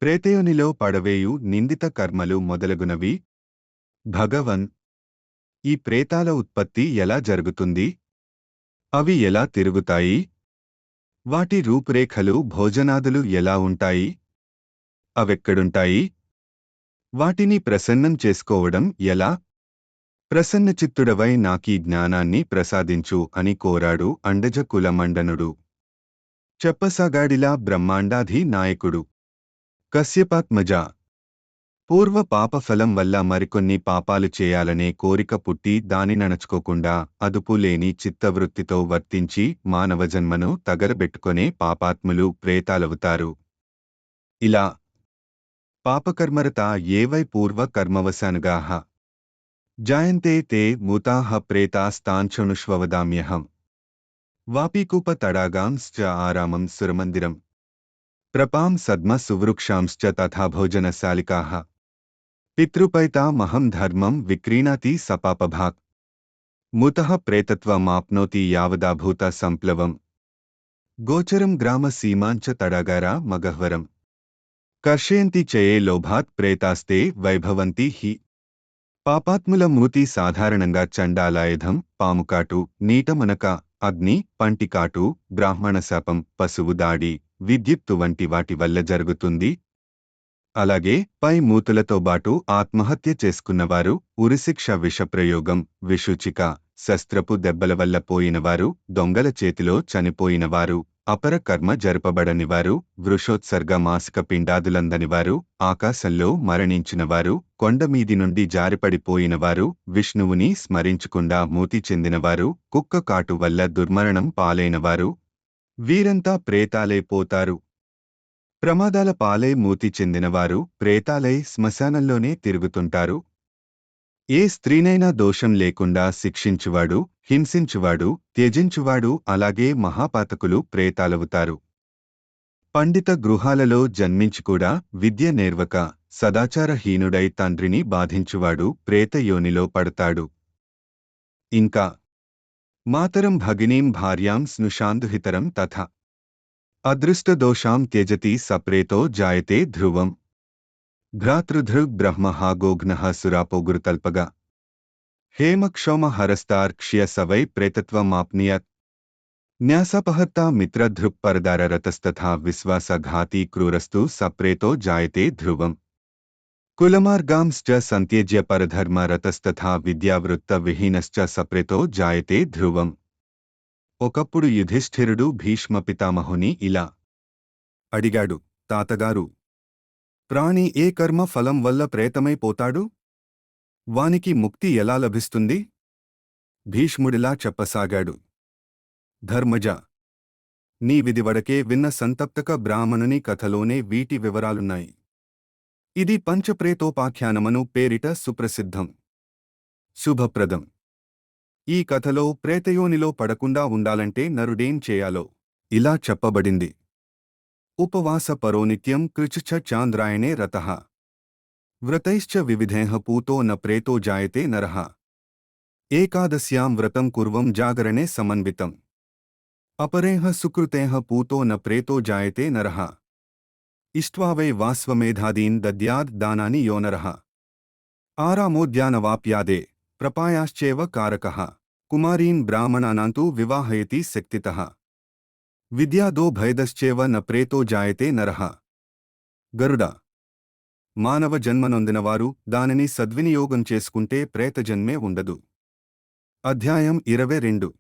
ప్రేతయోనిలో పడవేయు నిందిత కర్మలు మొదలగునవి. భగవన్, ఈ ప్రేతాల ఉత్పత్తి ఎలా జరుగుతుంది? అవి ఎలా తిరుగుతాయి? వాటి రూపురేఖలు భోజనాదులు ఎలా ఉంటాయి? అవెక్కడుంటాయి? వాటిని ప్రసన్నం చేసుకోవడం ఎలా? ప్రసన్నచిత్తుడవై నాకీ జ్ఞానాన్ని ప్రసాదించు అని కోరాడు అండజ కులమండనుడు. చెప్పసాగాడిలా బ్రహ్మాండాధి నాయకుడు. కశ్యపాత్మజ, పూర్వ పాపఫలం వల్ల మరికొన్ని పాపాలు చేయాలనే కోరిక పుట్టి దానినణచుకోకుండా అదుపులేని చిత్తవృత్తితో వర్తించి మానవజన్మను తగలబెట్టుకొనే పాపాత్ములు ప్రేతాలవుతారు. ఇలా పాపకర్మరతా ఏవై పూర్వ కర్మవశానుగాః జాయంతే తే మూతాః ప్రేతాస్తాంఛృణుష్వవదామ్యహం. వాపీకూప తడాగాంశ్చ ఆరామం సురమందిరం ప్రపాం సద్మ సువృక్షాంశ్చ తథా భోజనశాలికాః. పితృపైతామహం ధర్మం విక్రీణాతి సపాపభాక్. ముతః ప్రేతత్వమాప్నోతి యావదాభూత సంప్లవం. గోచరం గ్రామ సీమాంచ తడాగారా మగహ్వరం. కర్షయంతి చయే లోభాత్ ప్రేతాస్తే వైభవంతి హి. పాపాత్ముల మూతి సాధారణంగా చండాలాయుధం, పాముకాటు, నీటమునక, అగ్ని, పంటికాటు, బ్రాహ్మణశాపం, పశువు దాడి, విద్యుత్తు వంటి వాటి వల్ల జరుగుతుంది. అలాగే పై మూతులతోబాటు ఆత్మహత్య చేసుకున్నవారు, ఉరిశిక్ష, విషప్రయోగం, విషూచిక, శస్త్రపు దెబ్బల వల్ల పోయినవారు, దొంగల చేతిలో చనిపోయినవారు, అపర కర్మ జరపబడనివారు, వృషోత్సర్గ మాసిక పిండాదులందనివారు, ఆకాశంలో మరణించినవారు, కొండమీది నుండి జారిపడిపోయినవారు, విష్ణువుని స్మరించకుండా మూతి చెందినవారు, కుక్క కాటు వల్ల దుర్మరణం పాలైనవారు, వీరంతా ప్రేతాలై పోతారు. ప్రమాదాల పాలై మూతి చెందినవారు ప్రేతాలై శ్మశానంలోనే తిరుగుతుంటారు. ఏ స్త్రీనైనా దోషం లేకుండా శిక్షించువాడు, హింసించువాడు, త్యజించువాడు అలాగే మహాపాతకులు ప్రేతాలవుతారు. పండిత గృహాలలో జన్మించికూడా విద్య నేర్వక సదాచారహీనుడై తండ్రిని బాధించువాడు ప్రేతయోనిలో పడతాడు. ఇంకా మాతరం భగినీం భార్యాం స్నుషాందుహితరం తథా అదృష్టదోషాం త్యజతి సప్రేతో జాయతే ధ్రువం. భ్రాతృధృగ్ బ్రహ్మహాగోఘ్నః సురాపోగురుతల్పగా హేమక్షౌమ హరస్తార్క్ష్య సవై ప్రేతత్వమాప్నియత్. న్యాసపహర్తా మిత్రధృక్ పరదారరతస్తథా విశ్వాసఘాతీ క్రూరస్తు సప్రేతో జాయతే ధ్రువం. కులమార్గాంశ్చ సంత్యజ్య పరధర్మ రతస్తథా విద్యావృత్త విహీనశ్చ సప్రేతో జాయతే ధ్రువం. ఒకప్పుడు యుధిష్ఠిరుడు భీష్మ పితామహుని ఇలా అడిగాడు, తాతగారు, ప్రాణి ఏ కర్మ ఫలం వల్ల ప్రేతమైపోతాడు? వానికి ముక్తి ఎలా లభిస్తుంది? భీష్ముడిలా చెప్పసాగాడు, ధర్మజ, నీ విధివడకే విన్న సంతప్తక బ్రాహ్మణుని కథలోనే వీటి వివరాలున్నాయి. ఇది పంచప్రేతోపాఖ్యానమను పేరిట సుప్రసిద్ధం, శుభప్రదం. ఈ కథలో ప్రేతయోనిలో పడకుండా ఉండాలంటే నరుడేం చేయాలో ఇలా చెప్పబడింది. ఉపవాస పరోనిత్యం కృచ్ఛ చాంద్రాయణే రతః. వ్రతైశ్చ వివిధేః పూతో న ప్రేతో జాయతే నరః. ఏకాదశ్యాం వ్రతం కుర్వం జాగరణే సమన్వితం. అపరేః సుకృతేః పూతో న ప్రేతో జాయతే నరః. ఇష్ట్వా వై వాస్వమేధాదీన్ దద్యాద్ దానాని యో నరః. ఆరామోద్యానవాప్యాదే ప్రపాయాశ్చేవ కారకః. కుమారీన్ బ్రాహ్మణానాంతు వివాహయతి శక్తితః. విద్యాదో భయదశ్చేవ న ప్రేతో జాయతే నరః. గరుడ, మానవ జన్మనొందినవారు దానిని సద్వినియోగం చేసుకుంటే ప్రేతజన్మే ఉండదు. అధ్యాయం 22.